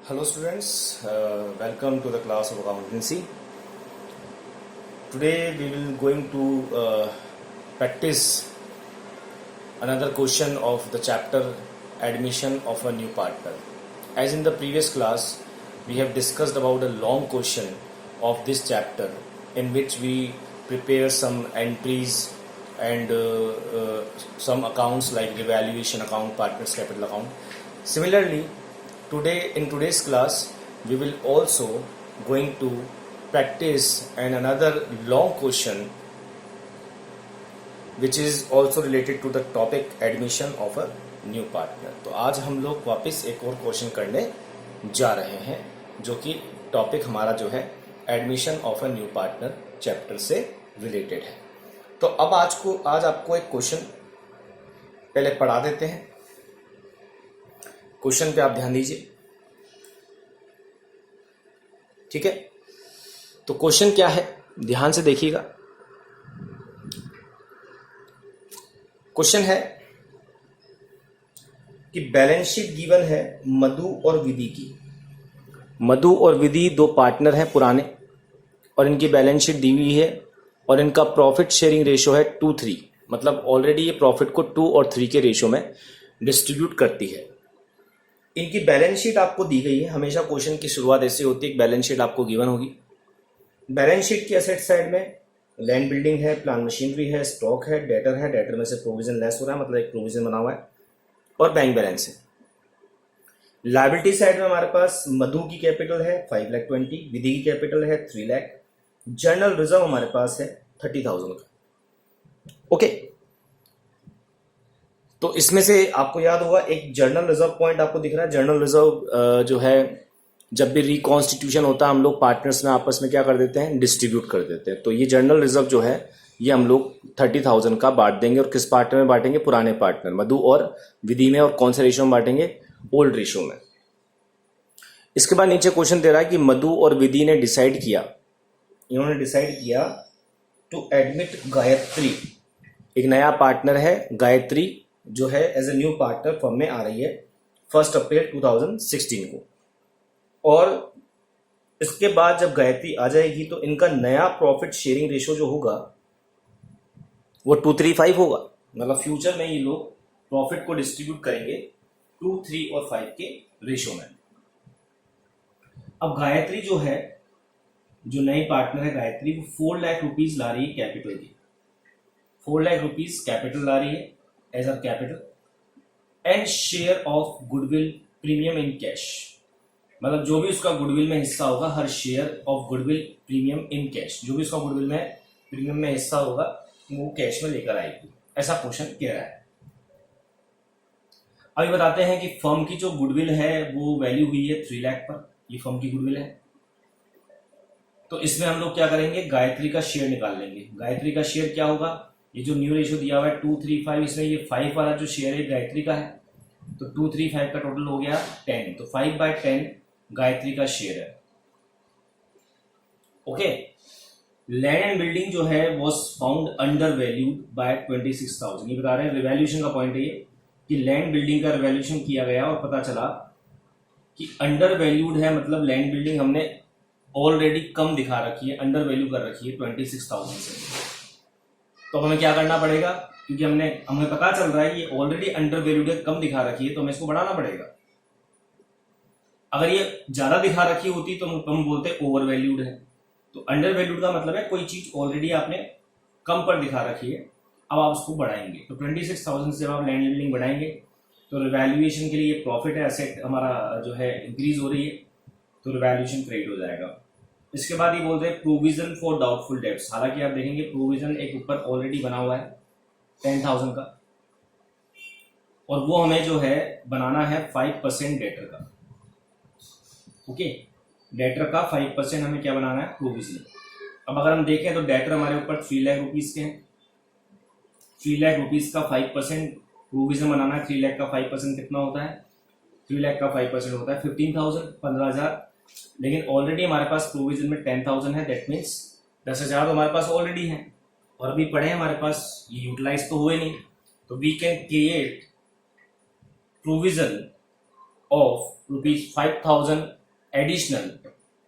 Hello students, welcome to the class of accountancy. Today we will going to practice another question of the chapter admission of a new partner. As in the previous class, we have discussed about a long question of this chapter in which we prepare some entries and some accounts like revaluation account, partners capital account. Similarly, in today's class we will also going to practice another long question which is also related to the topic admission of a new partner. तो आज हम लोग वापस एक और question करने जा रहे हैं जो कि टॉपिक हमारा जो है admission of a new partner chapter से रिलेटेड है. तो अब आज आपको एक क्वेश्चन पहले पढ़ा देते हैं. क्वेश्चन पे आप ध्यान दीजिए, ठीक है. तो क्वेश्चन क्या है, ध्यान से देखिएगा. क्वेश्चन है कि बैलेंस शीट गिवन है मधु और विधि की. मधु और विधि दो पार्टनर हैं पुराने और इनकी बैलेंस शीट दी हुई है और इनका प्रॉफिट शेयरिंग रेशो है 2:3. मतलब ऑलरेडी ये प्रॉफिट को 2 और 3 के रेशो में डिस्ट्रीब्यूट करती है. इनकी बैलेंस शीट आपको दी गई है. हमेशा क्वेश्चन की शुरुआत ऐसी होती है, बैलेंस शीट आपको गिवन होगी. बैलेंस शीट की एसेट साइड में लैंड बिल्डिंग है, प्लांट मशीनरी है, स्टॉक है, डेटर है. डेटर में से प्रोविजन लेस हो रहा है, मतलब एक प्रोविजन बना हुआ है, और बैंक बैलेंस है. लायबिलिटी साइड में हमारे पास मधु की कैपिटल है 5,20,000, विधि की कैपिटल है 3 लाख, जर्नल रिजर्व हमारे पास है 30,000 का. ओके. तो इसमें से आपको याद होगा एक जर्नल रिजर्व पॉइंट आपको दिख रहा है. जर्नल रिजर्व जो है जब भी रिकॉन्स्टिट्यूशन होता है हम लोग पार्टनर्स में आपस में क्या कर देते हैं, डिस्ट्रीब्यूट कर देते हैं. तो ये जर्नल रिजर्व जो है ये हम लोग 30,000 का बांट देंगे. और किस पार्टनर में बांटेंगे, पुराने पार्टनर मधु और विधि में. और कौन से रेशो में बांटेंगे, ओल्ड रेशो में. इसके बाद नीचे क्वेश्चन दे रहा है कि मधु और विधि ने डिसाइड किया, इन्होंने डिसाइड किया टू एडमिट गायत्री. एक नया पार्टनर है गायत्री जो है as a new partner firm में आ रही है 1 अप्रैल 2016 को. और इसके बाद जब गायत्री आ जाएगी तो इनका नया प्रॉफिट शेयरिंग रेशो जो होगा वो 2:3:5 होगा. मतलब फ्यूचर में ये लोग प्रॉफिट को डिस्ट्रीब्यूट करेंगे 2, 3 और 5 के रेशो में. अब गायत्री जो है, जो नई पार्टनर है गायत्री, वो 4 लाख रुपीज ला रही है कैपिटल की. 4 लाख रुपीज कैपिटल ला रही है as a capital and share of goodwill premium in cash. मतलब जो भी उसका गुडविल में हिस्सा होगा, हर share of goodwill premium in cash, जो भी उसका गुडविल में प्रीमियम में हिस्सा होगा वो कैश में लेकर आएगी. ऐसा क्वेश्चन कह रहा है. अभी बताते हैं कि फर्म की जो गुडविल है वो वैल्यू हुई है 3 लाख पर. ये फर्म की गुडविल है. तो इसमें हम लोग क्या करेंगे, गायत्री का शेयर निकाल लेंगे. गायत्री का शेयर क्या होगा, ये जो न्यू रेशियो दिया हुआ है 2:3:5, इसमें ये 5 वाला जो शेयर है गायत्री का है. तो 2:3:5 का टोटल हो गया 10. तो 5/10 गायत्री का शेयर है. ओके. लैंड एंड बिल्डिंग जो है was found under valued bye 26,000. ये बता रहे हैं रिवैल्यूएशन का पॉइंट है ये कि लैंड बिल्डिंग का रिवैल्यूएशन किया गया और पता चला कि अंडर वैल्यूड है. मतलब लैंड बिल्डिंग हमने ऑलरेडी कम दिखा रखी है, अंडर वैल्यू कर रखी है 26,000 से. तो हमें क्या करना पड़ेगा, क्योंकि हमें पता चल रहा है ये ऑलरेडी अंडर वैल्यूड है, कम दिखा रखी है, तो हमें इसको बढ़ाना पड़ेगा. अगर ये ज्यादा दिखा रखी होती तो हम बोलते ओवर वैल्यूड है. तो अंडर वैल्यूड का मतलब है कोई चीज ऑलरेडी आपने कम पर दिखा रखी है, अब आप उसको बढ़ाएंगे. तो 26,000 से जब आप लैंड बिल्डिंग बढ़ाएंगे तो रिवैल्यूएशन के लिए प्रॉफिट है, एसेट हमारा जो है इंक्रीज हो रही है, तो रिवैल्यूएशन क्रिएट हो जाएगा. इसके बाद ये बोलते हैं प्रोविजन फॉर डाउटफुल डेब्ट्स. हालांकि आप देखेंगे प्रोविजन एक ऊपर ऑलरेडी बना हुआ है 10,000 का, और वो हमें जो है बनाना है 5% डेटर का. ओके. डेटर का 5% हमें क्या बनाना है, प्रोविजन. अब अगर हम देखें तो डेटर हमारे ऊपर 3 लाख रुपीज के हैं. 3 लाख रुपीज का 5% प्रोविजन बनाना है. 3 लाख का 5% कितना होता है, 3 लाख का 5% होता है 15,000, 15,000. लेकिन ऑलरेडी हमारे पास प्रोविजन में 10,000 है. दैट मीन्स 10,000 तो हमारे पास ऑलरेडी है और अभी पड़े हैं हमारे पास, ये यूटिलाइज तो हुए नहीं. तो we can create provision of ₹5,000 additional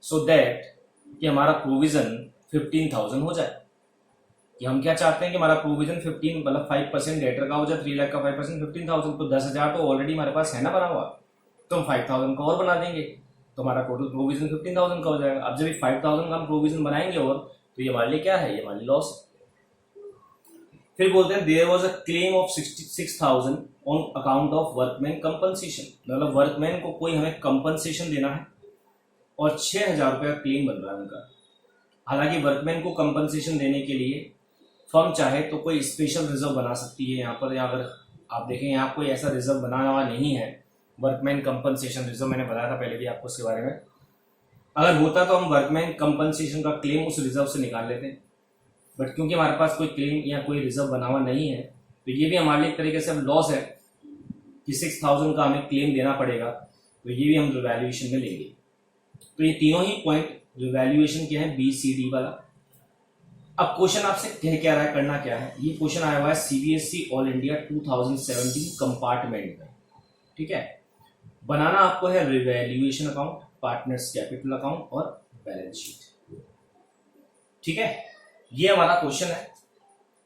so that कि हमारा प्रोविजन 15,000 हो जाए। कि हम क्या चाहते हैं कि हमारा प्रोविजन 15 मतलब 5% डेटर का हो जाए, 3 लाख का 5% 15,000, तो 10,000 तो ऑलरेडी हमारे पास है ना बना हुआ, तो हम 5,000 का और बना देंगे तो हमारा टोटल प्रोविजन 15,000 का हो जाएगा। अब जब 5,000 का हम प्रोविजन बनाएंगे और तो ये हमारे लिए क्या है, ये हमारे लिए लॉस। फिर बोलते हैं there was a claim of 66,000 on account of workman compensation, मतलब वर्कमैन को कोई हमें कंपनसेशन देना है और 6,000 रुपये का क्लेम बन रहा है उनका। हालांकि वर्कमैन को कंपनसेशन देने के लिए फर्म चाहे तो कोई स्पेशल रिजर्व बना सकती है यहाँ पर, या अगर आप देखें यहाँ कोई ऐसा रिजर्व बना हुआ नहीं है, वर्कमैन कंपनसेशन रिजर्व मैंने बताया था पहले भी आपको उसके बारे में। अगर होता तो हम वर्कमैन कंपनसेशन का क्लेम उस रिजर्व से निकाल लेते हैं, बट क्योंकि हमारे पास कोई क्लेम या कोई रिजर्व बना हुआ नहीं है तो ये भी हमारे लिए एक तरीके से अब लॉस है कि 6,000 का हमें क्लेम देना पड़ेगा, तो ये भी हम रिवैल्यूएशन में लेंगे। तो ये तीनों ही पॉइंट रिवैल्यूएशन के हैं, BCD वाला। अब क्वेश्चन आपसे कह क्या रहा है, करना क्या है, ये क्वेश्चन आया हुआ है CBSE ऑल इंडिया 2017 कंपार्टमेंट में, ठीक है। बनाना आपको है revaluation account, partners capital account और बैलेंस शीट, ठीक है। ये हमारा क्वेश्चन है।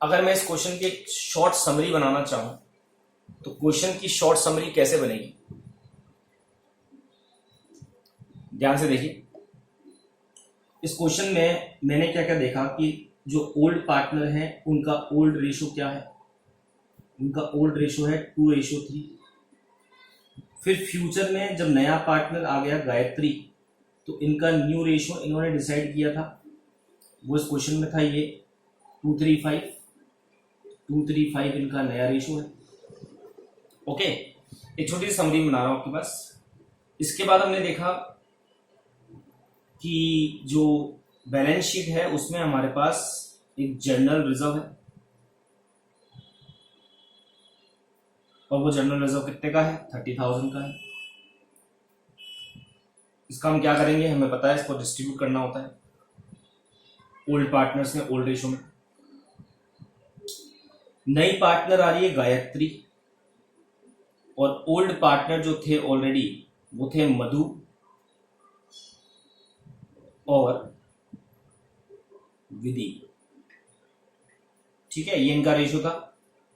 अगर मैं इस क्वेश्चन की एक शॉर्ट समरी बनाना चाहूं तो क्वेश्चन की शॉर्ट समरी कैसे बनेगी, ध्यान से देखिए। इस क्वेश्चन में मैंने क्या क्या देखा कि जो ओल्ड पार्टनर है उनका ओल्ड रेशो क्या है, उनका ओल्ड रेशो है 2:3। फिर फ्यूचर में जब नया पार्टनर आ गया गायत्री, तो इनका न्यू रेशो इन्होंने डिसाइड किया था, वो इस क्वेश्चन में था ये 235 इनका नया रेशो है। ओके, एक छोटी सी समरी बना रहा हूं आपके पास। इसके बाद हमने देखा कि जो बैलेंस शीट है उसमें हमारे पास एक जनरल रिजर्व है, और वो जनरल रिजर्व कितने का है, 30,000 का है। इसका हम क्या करेंगे, हमें पता है इसको डिस्ट्रीब्यूट करना होता है ओल्ड पार्टनर्स में, ओल्ड रेशो में। नई पार्टनर आ रही है गायत्री, और ओल्ड पार्टनर जो थे ऑलरेडी वो थे मधु और विधि, ठीक है। ये इनका रेशो था।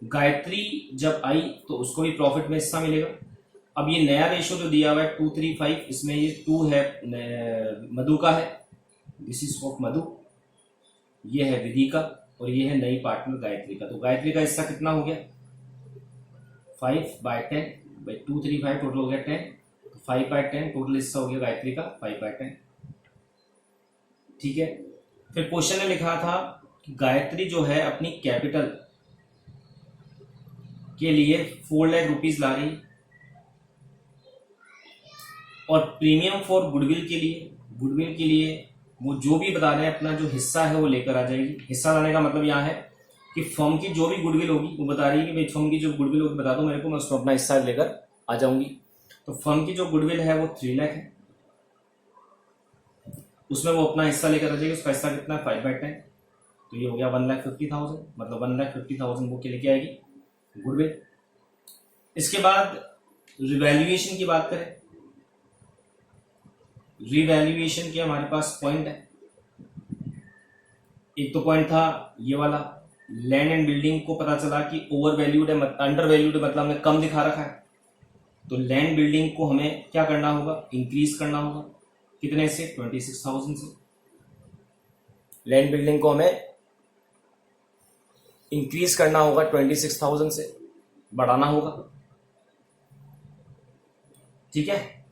गायत्री जब आई तो उसको भी प्रॉफिट में हिस्सा मिलेगा। अब ये नया रेशो जो दिया हुआ है 235, इसमें ये 2 है मधु का है, दिस इज ऑफ मधु, ये है विधि का, और ये है नई पार्टनर गायत्री का। तो गायत्री का हिस्सा कितना हो गया, 5/10/235 टोटल हो गया 10, 5/10 टोटल हिस्सा हो गया गायत्री का 5/10, ठीक है। फिर क्वेश्चन में लिखा था कि गायत्री जो है अपनी कैपिटल के लिए 4 लाख रुपीज ला रही, और प्रीमियम फॉर गुडविल के लिए वो जो भी बता रहे हैं अपना जो हिस्सा है वो लेकर आ जाएगी। हिस्सा लाने का मतलब यहाँ है कि फर्म की जो भी गुडविल होगी वो बता रही है कि भाई फर्म की जो गुडविल होगी बता दो मेरे को, मैं उसमें अपना हिस्सा लेकर आ जाऊंगी। तो फर्म की जो गुडविल है वो 3 लाख है, उसमें वो अपना हिस्सा लेकर आ जाएगी। उसका हिस्सा कितना है, 5/10, तो ये हो गया 1,50,000, मतलब 1,50,000 वो के लेके आएगी गुडविल। इसके बाद रिवैल्यूएशन की बात करें, रिवैल्यूएशन के हमारे पास पॉइंट है। एक तो पॉइंट था ये वाला, लैंड एंड बिल्डिंग को पता चला कि ओवर वैल्यूड है, अंडर वैल्यूड है, मतलब हमने कम दिखा रखा है। तो लैंड बिल्डिंग को हमें क्या करना होगा, इंक्रीज करना होगा, कितने से, 26,000 से। लैंड बिल्डिंग को हमें इंक्रीज करना होगा 26,000 से, बढ़ाना होगा, ठीक है।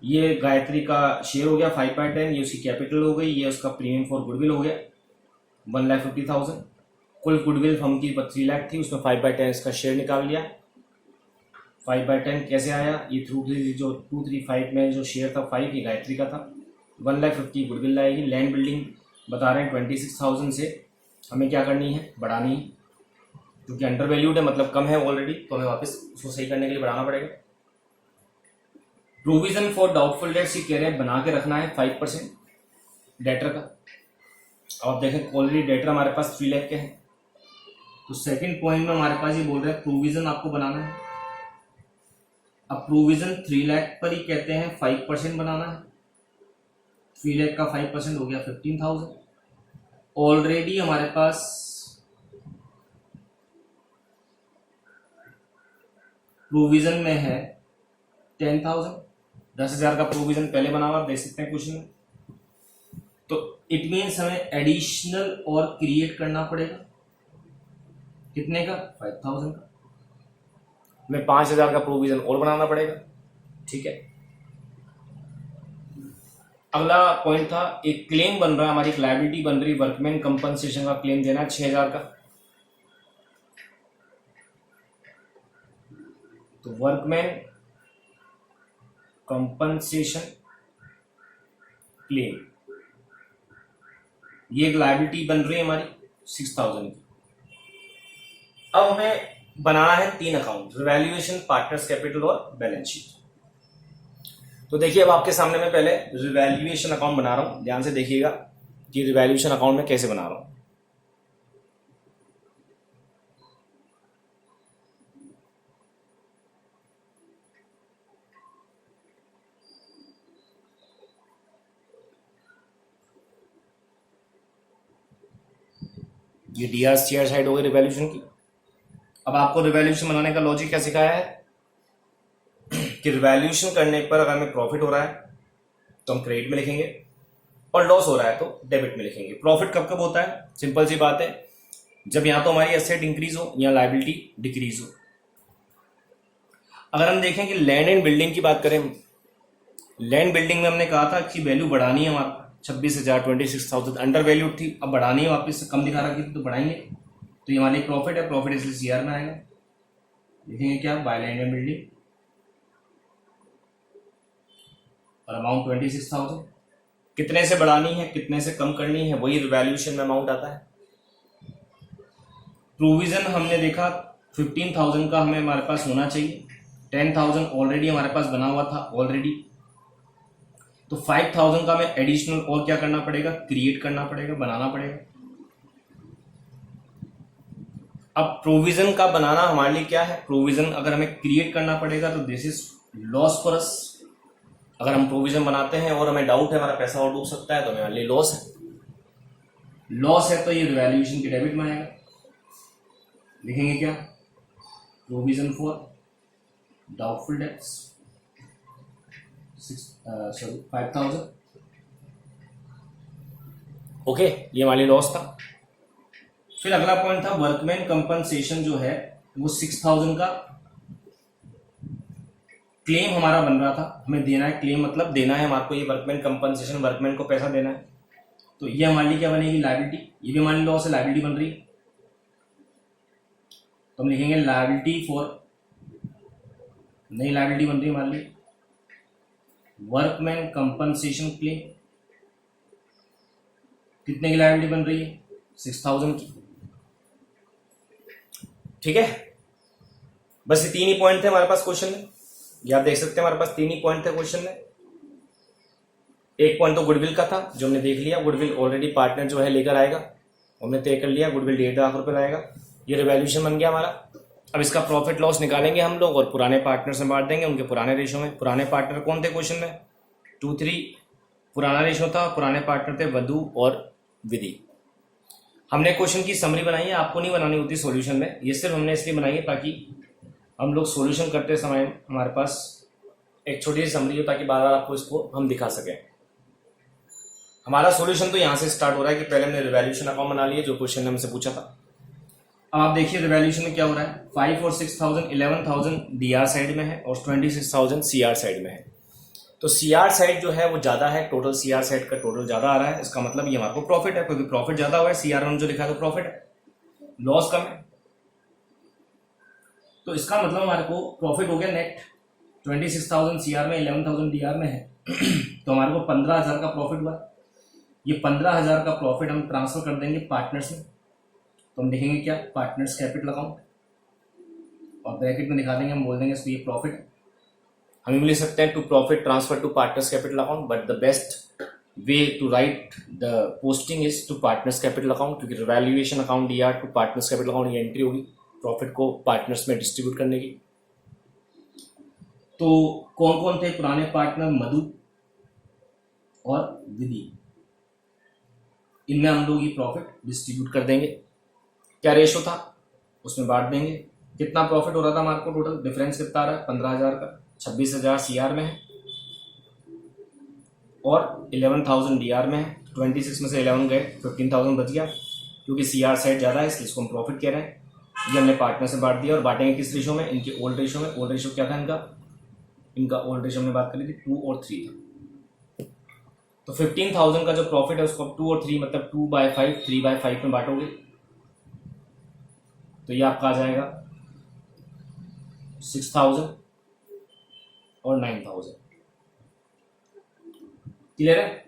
ये गायत्री का शेयर हो गया 5/10, ये उसकी कैपिटल हो गई, ये उसका प्रीमियम फॉर गुडविल हो गया 1,50,000। कुल गुडविल फर्म की 3 लाख थी, उसमें 5/10 इसका शेयर निकाल लिया। 5/10 कैसे आया, ये थ्रू जो 235 में जो शेयर था 5 ये गायत्री का था, 1,50,000 गुडविल लाएगी। लैंड बिल्डिंग बता रहे हैं 26,000 से हमें क्या करनी है, बढ़ानी है, क्योंकि अंडर वैल्यूड है मतलब कम है ऑलरेडी, तो हमें वापस उसको सही करने के लिए बढ़ाना पड़ेगा। प्रोविजन फॉर डाउटफुल डेट्स ये कह रहे हैं बना के रखना है 5% डेटर का। अब आप देखें ऑलरेडी डेटर हमारे पास 3 लाख के हैं, तो सेकंड पॉइंट में हमारे पास ये बोल रहे हैं प्रोविजन आपको बनाना है। अब प्रोविजन 3 लाख पर ही कहते हैं 5% बनाना है, 3 लाख का 5% हो गया 15,000। ऑलरेडी हमारे पास प्रोविजन में है 10,000, 10,000 का प्रोविजन पहले बना हुआ, देख सकते हैं क्वेश्चन में। तो इट मीन्स हमें एडिशनल और क्रिएट करना पड़ेगा, कितने का? 5,000 का। हमें 5,000 का प्रोविजन और बनाना पड़ेगा, ठीक है। अगला पॉइंट था, एक क्लेम बन रहा है, हमारी लायबिलिटी बन रही, वर्कमैन कंपनसेशन का क्लेम देना है 6,000 का। तो वर्कमैन कंपनसेशन क्लेम, ये एक लायबिलिटी बन रही है हमारी 6,000 की। अब हमें बनाना है 3 अकाउंट, रिवैल्यूएशन, पार्टनर्स कैपिटल और बैलेंस शीट। तो देखिए अब आपके सामने मैं पहले रिवैल्यूएशन अकाउंट बना रहा हूं, ध्यान से देखिएगा कि रिवैल्यूएशन अकाउंट में कैसे बना रहा हूं। ये डीआर सीआर साइड हो गई रिवैल्यूएशन की। अब आपको रिवैल्यूएशन बनाने का लॉजिक क्या सिखाया है कि रिवैल्यूएशन करने पर अगर हमें प्रॉफिट हो रहा है तो हम क्रेडिट में लिखेंगे, और लॉस हो रहा है तो डेबिट में लिखेंगे। प्रॉफिट कब कब होता है? सिंपल सी बात है, जब या तो हमारी एसेट इंक्रीज हो या लायबिलिटी डिक्रीज हो। अगर हम देखें कि लैंड एंड बिल्डिंग की बात करें, लैंड बिल्डिंग में हमने कहा था कि वैल्यू बढ़ानी है, हमारा 26,000 26,000 अंडर वैल्यू थी, अब बढ़ानी है, वापस से कम दिखा रखी थी तो बढ़ाएंगे। तो ये हमारे प्रॉफिट है, प्रॉफिट इसलिए सीआर में आएगा। लिखेंगे क्या? बाय लैंड एंड बिल्डिंग और अमाउंट 26,000। कितने से बढ़ानी है, कितने से कम करनी है, वही रिवैल्यूएशन में अमाउंट आता है। प्रोविजन हमने देखा 15,000 का हमें हमारे पास होना चाहिए, 10,000 ऑलरेडी हमारे पास बना हुआ था ऑलरेडी। तो 5,000 का हमें एडिशनल और क्या करना पड़ेगा? क्रिएट करना पड़ेगा, बनाना पड़ेगा। अब प्रोविजन का बनाना हमारे लिए क्या है? प्रोविजन अगर हमें क्रिएट करना पड़ेगा तो this is loss for us. अगर हम प्रोविजन बनाते हैं और हमें डाउट है हमारा पैसा और डूब सकता है तो हमारे लिए लॉस है। लॉस है तो ये रिवैल्यूएशन की डेबिट में आएगा। लिखेंगे क्या? Provision for doubtful debts 5,000। Okay, ये हमारी लॉस था। फिर अगला पॉइंट था वर्कमैन कंपनसेशन, जो है वो 6,000 का क्लेम हमारा बन रहा था, हमें देना है। क्लेम मतलब देना है हमारे को, ये वर्कमैन कंपनसेशन, वर्कमैन को पैसा देना है। तो ये हमारे लिए क्या बनेगी? लायबिलिटी। ये भी हमारी लॉस है, लायबिलिटी बन रही है। तो हम लिखेंगे लायबिलिटी फॉर, नई लायबिलिटी बन रही है हमारे लिए, वर्कमैन कंपनसेशन क्लेम। कितने की लायबिलिटी बन रही है? 6,000 की। ठीक है, बस ये 3 ही पॉइंट थे हमारे पास क्वेश्चन में। ये आप देख सकते हैं हमारे पास 3 ही पॉइंट थे क्वेश्चन में। एक पॉइंट तो गुडविल का था जो हमने देख लिया, गुडविल ऑलरेडी पार्टनर जो है लेकर आएगा, हमने तय कर लिया, गुडविल 1.5 लाख रुपए लाएगा। ये रिवैल्यूएशन बन गया हमारा। अब इसका प्रॉफिट लॉस निकालेंगे हम लोग और पुराने पार्टनर से बांट देंगे उनके पुराने रेशो में। पुराने पार्टनर कौन थे क्वेश्चन में? 2-3 पुराना रेशो था। पुराने पार्टनर थे वधु और विधि। हमने क्वेश्चन की समरी बनाई है, आपको नहीं बनानी होती सॉल्यूशन में, ये सिर्फ हमने इसलिए बनाई है ताकि हम लोग सॉल्यूशन करते समय हमारे पास एक छोटी सी समरी हो, ताकि बार बार आपको इसको हम दिखा सकें। हमारा सॉल्यूशन तो यहाँ से स्टार्ट हो रहा है कि पहले हमने रिवैल्यूएशन अकाउंट बना लिए जो क्वेश्चन ने हमसे पूछा था। अब आप देखिए रिवैल्यूएशन में क्या हो रहा है, 5 और 6,000, 11,000 डीआर साइड में है और 26,000 सीआर साइड में है। तो सीआर साइड जो है वो ज्यादा है, टोटल सीआर साइड का टोटल ज्यादा आ रहा है। इसका मतलब ये हमारे को प्रॉफिट है, क्योंकि प्रॉफिट ज्यादा हुआ है, सीआर में जो लिखा है तो प्रॉफिट है, लॉस कम है। तो इसका मतलब हमारे को प्रॉफिट हो गया नेट 26,000 सीआर में, 11,000 डीआर में है। तो हमारे को 15,000 का प्रॉफिट हुआ। ये 15,000 का प्रॉफिट हम ट्रांसफर कर देंगे पार्टनर्स में। तो हम लिखेंगे क्या? पार्टनर्स कैपिटल अकाउंट, और ब्रैकेट में दिखा देंगे, हम बोल देंगे इसको ये प्रॉफिट है। हम लिख सकते हैं to profit transfer to partners capital account, but the best way to write the posting is to partners capital account, क्योंकि revaluation account DR to partners capital account ये एंट्री होगी प्रॉफिट को पार्टनर्स में डिस्ट्रीब्यूट करने की। तो कौन कौन थे पुराने पार्टनर? मधु और विधि। इनमें हम लोग ये प्रॉफिट डिस्ट्रीब्यूट कर देंगे। क्या रेशो था उसमें बांट देंगे। कितना प्रॉफिट हो रहा था हमारे को टोटल? डिफरेंस कितना आ रहा है? 15,000 का। 26,000 सीआर में है और 11,000 डीआर में है। 26 में से 11 गए, 15,000 बच गया। क्योंकि सीआर साइड ज़्यादा है इसलिए इसको हम प्रॉफिट कह रहे हैं। ये हमने पार्टनर से बांट दिया और बांटेंगे किस रेशो में? इनके ओल्ड रेशो में। ओल्ड रेशो क्या था इनका ओल्ड रेशो में बात करी थी 2 और 3 था। तो 15,000 का जो प्रॉफिट है उसको अब 2 और 3 मतलब 2/5 3/5 में बांटोगे तो ये आपका आ जाएगा 6,000 और 9,000। क्लियर है?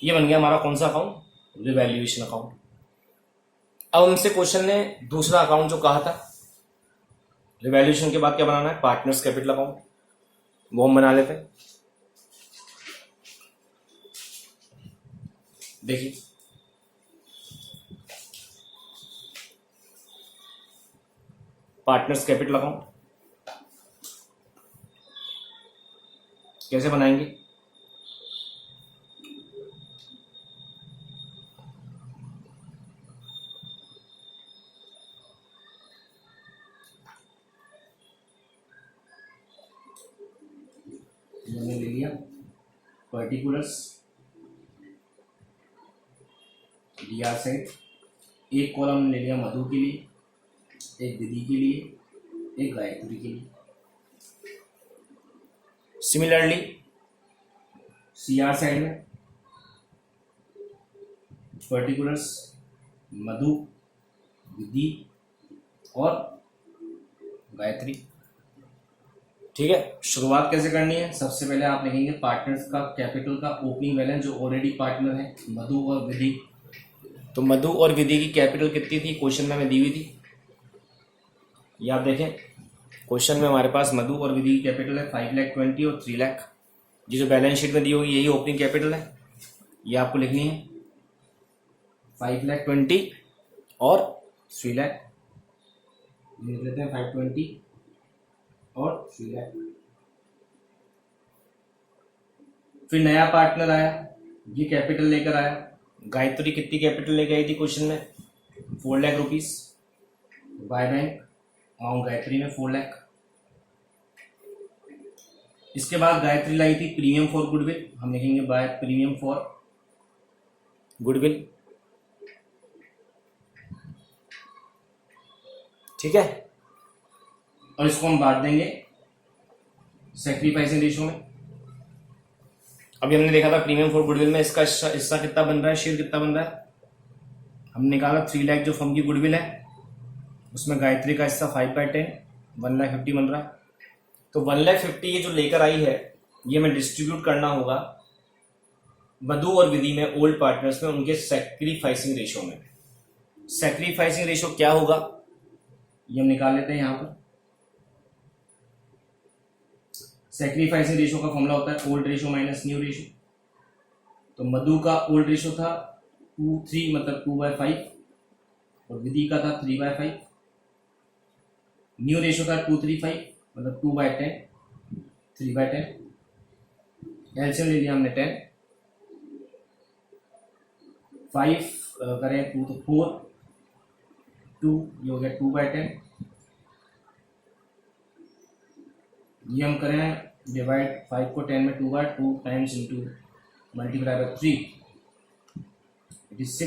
ये बन गया हमारा कौन सा अकाउंट? Revaluation account. अब हमसे क्वेश्चन ने दूसरा अकाउंट जो कहा था रिवैल्यूएशन के बाद क्या बनाना है? Partners capital account. वो हम बना लेते हैं। देखिए पार्टनर्स कैपिटल अकाउंट कैसे बनाएंगे? हमने ले लिया पर्टिकुलर्स डीआर साइड। एक कॉलम ले लिया मधु के लिए, एक विधि के लिए, एक गायत्री के लिए। सिमिलरली सीआर साइड में पर्टिकुलर्स मधु, विधि और गायत्री। ठीक है, शुरुआत कैसे करनी है? सबसे पहले आप लिखेंगे पार्टनर्स का कैपिटल का ओपनिंग बैलेंस जो ऑलरेडी पार्टनर है मधु और विधि। तो मधु और विधि की कैपिटल कितनी थी? क्वेश्चन में हमें दी हुई थी। ये आप देखें क्वेश्चन में हमारे पास मधु और विधि की कैपिटल है 5,20,000 और 3 लाख। ये जो बैलेंस शीट में दी होगी यही ओपनिंग कैपिटल है। ये आपको लिखनी है 5,20,000 और 3 लाख। लिख लेते हैं 520 और 3 लाख। फिर नया पार्टनर आया, ये कैपिटल लेकर आया। गायत्री कितनी कैपिटल लेकर आई थी क्वेश्चन में? 4 lakh rupees by bank. Amount Gayatri में 4 लाख। इसके बाद गायत्री लाई थी प्रीमियम फॉर गुडविल। हम लिखेंगे बाय प्रीमियम फॉर गुडविल। ठीक है, और इसको हम बांट देंगे सैक्रिफाइसिंग रेशियो में। अभी हमने देखा था प्रीमियम फॉर गुडविल में इसका हिस्सा कितना बन रहा है, शेयर कितना बन रहा है? हमने निकाला 3 लाख जो फर्म की गुडविल है उसमें गायत्री का हिस्सा 5/10 1,50,000 बन रहा है। तो 1,50,000 ये जो लेकर आई है ये हमें डिस्ट्रीब्यूट करना होगा मधु और विधि में, ओल्ड पार्टनर्स में, उनके सैक्रिफाइसिंग रेशियो में। सैक्रिफाइसिंग रेशियो क्या होगा ये हम निकाल लेते हैं। यहां पर सैक्रिफाइसिंग रेशियो का फॉर्मूला होता है old ratio minus new ratio. तो मधु का ओल्ड रेशियो था 2/3 मतलब 2/5 और विधि का था 3/5। न्यू रेशियो था 2/3/5 मतलब 2/10 3/10। एलसीएम ले लिया हमने 10। 5 करें 2 तो 4 2 ये हो गया 2/10। ये हम करें डिवाइड 5 को 10 में 2/2 times into multiply by 3 it is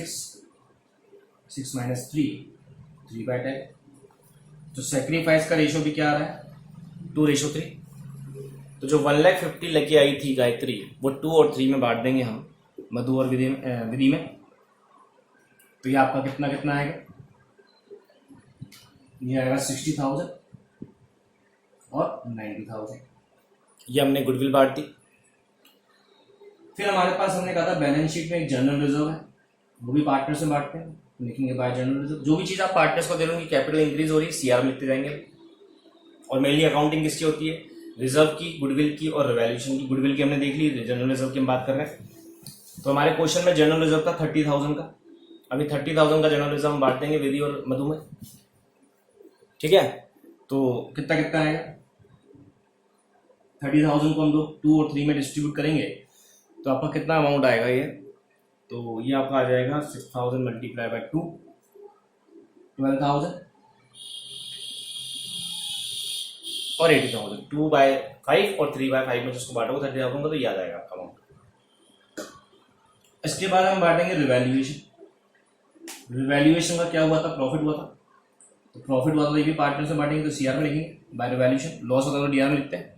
6 minus 3/10। तो सेक्रीफाइस का रेशियो भी क्या आ रहा है 2:3। तो जो 1,50,000 लेके आई थी गायत्री वो 2 और 3 में बांट देंगे हम मधु और विधि में। तो ये आपका कितना कितना आएगा? ये आएगा 60,000 और 90,000। ये हमने गुडविल बांट दी। फिर हमारे पास हमने कहा था बैलेंस शीट में एक जनरल रिजर्व है, वो भी पार्टनर से बांटते हैं। लिखेंगे बाय जनरल रिजर्व। जो भी चीज आप पार्टनर्स को दे रहे हो कैपिटल इंक्रीज हो रही है सीआर में लिखते जाएंगे। और मेनली अकाउंटिंग किसकी होती है? रिजर्व की, गुडविल की और रिवैल्यूएशन की। गुडविल की हमने देख ली, जनरल रिजर्व की हम बात कर रहे हैं। तो हमारे क्वेश्चन में जनरल रिजर्व था 30,000 का। अभी 30,000 का जनरल रिजर्व हम बांट देंगे विधि और मधु में। ठीक है, तो कितना कितना आएगा? 30,000 को हम लोग 2 और 3 में डिस्ट्रीब्यूट करेंगे तो आपका कितना अमाउंट आएगा ये, तो ये आपका आ जाएगा 6,000 मल्टीप्लाई बाई 2, 12,000 और 80,000, 2/5 और 3/5 में जिसको बांटोगे 30,000 का तो ये आ जाएगा आपका अमाउंट। इसके बाद हम बांटेंगे रिवैल्यूएशन। रिवैल्यूएशन का क्या हुआ था, प्रॉफिट हुआ था, तो प्रॉफिट हुआ था ये भी पार्टनर से बांटेंगे तो सीआर में लिखेंगे बाय रिवैल्यूएशन। लॉस होता तो डीआर में लिखते हैं,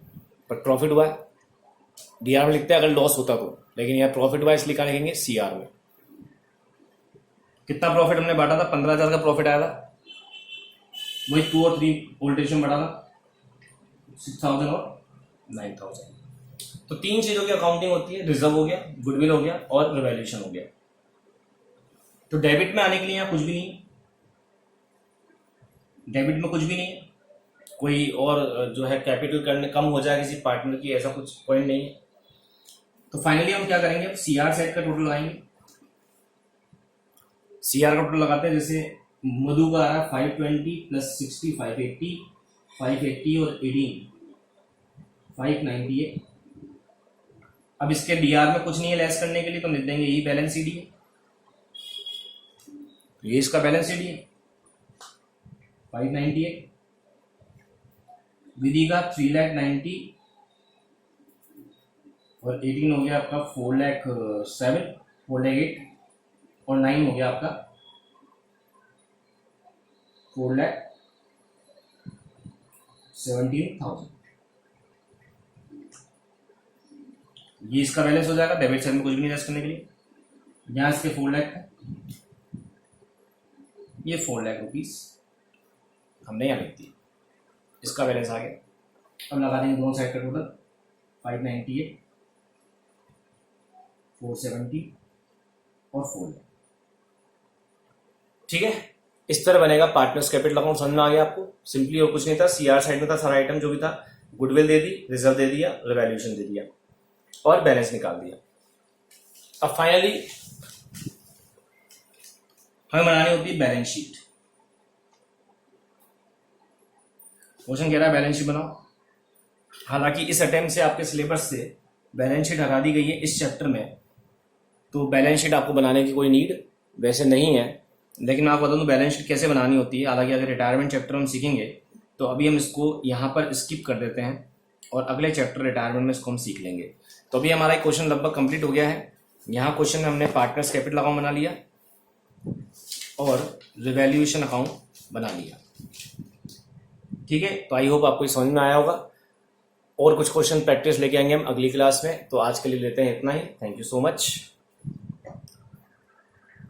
पर प्रॉफिट हुआ है डीआर में लिखते हैं अगर लॉस होता तो, लेकिन यहाँ प्रॉफिट हुआ इसलिए क्या लिखेंगे सीआर में। कितना प्रॉफिट हमने बांटा था, 15,000 का प्रॉफिट आया था, वही 2 और 3 वोल्टेज में बढ़ा था 6,000 और 9,000। तो 3 चीजों की अकाउंटिंग होती है, रिजर्व हो गया, गुडविल हो गया और रिवैल्यूएशन हो गया। तो डेबिट में आने के लिए यहाँ कुछ भी नहीं है, डेबिट में कुछ भी नहीं है, कोई और जो है कैपिटल करने कम हो जाए किसी पार्टनर की, ऐसा कुछ पॉइंट नहीं है। तो फाइनली हम क्या करेंगे, अब सीआर सेट का टोटल लगाएंगे। सीआर का टोटल लगाते हैं, जैसे मधु का आ रहा है 520 प्लस 60 580, 580 और 18 598। अब इसके डीआर में कुछ नहीं है लेस करने के लिए, तो लिख देंगे यही बैलेंस शीट है, ये इसका बैलेंस शीट है 598। विधि का 3,90,000 और 18 हो गया आपका 4,07,000 4,08,000 और 9 हो गया आपका 4,17,000। ये इसका बैलेंस हो जाएगा, डेबिट साइड में कुछ भी नहीं लेस करने के लिए। यहाँ इसके 4 लाख है, ये 4 लाख रुपीज हमने यहाँ लिख दिया, इसका बैलेंस आ गया। अब लगा देंगे दोनों साइड का टोटल 598, 470 और 4 लाख। ठीक है, इस तरह बनेगा पार्टनर्स कैपिटल अकाउंट। समझ में आ गया आपको, सिंपली और कुछ नहीं था, सीआर साइड में था सारा आइटम जो भी था, गुडविल दे दी, रिजर्व दे दिया, रिवैल्यूएशन दे दिया और बैलेंस निकाल दिया। अब फाइनली हमें बनानी होती है बैलेंस शीट। क्वेश्चन कह रहा है बैलेंस शीट बनाओ। हालांकि इस अटेम्प्ट से आपके सिलेबस से बैलेंस शीट हटा दी गई है इस चैप्टर में, तो बैलेंस शीट आपको बनाने की कोई नीड वैसे नहीं है, लेकिन मैं आपको बता दूं बैलेंस शीट कैसे बनानी होती है। हालांकि अगर रिटायरमेंट चैप्टर हम सीखेंगे तो अभी हम इसको यहाँ पर स्किप कर देते हैं और अगले चैप्टर रिटायरमेंट में इसको हम सीख लेंगे। तो अभी हमारा क्वेश्चन लगभग कंप्लीट हो गया है। यहाँ क्वेश्चन में हमने पार्टनर्स कैपिटल अकाउंट बना लिया और रिवैल्यूएशन अकाउंट बना लिया। ठीक है, तो आई होप आपको समझ में आया होगा। और कुछ क्वेश्चन प्रैक्टिस लेके आएंगे हम अगली क्लास में, तो आज के लिए लेते हैं इतना ही। Thank you so much.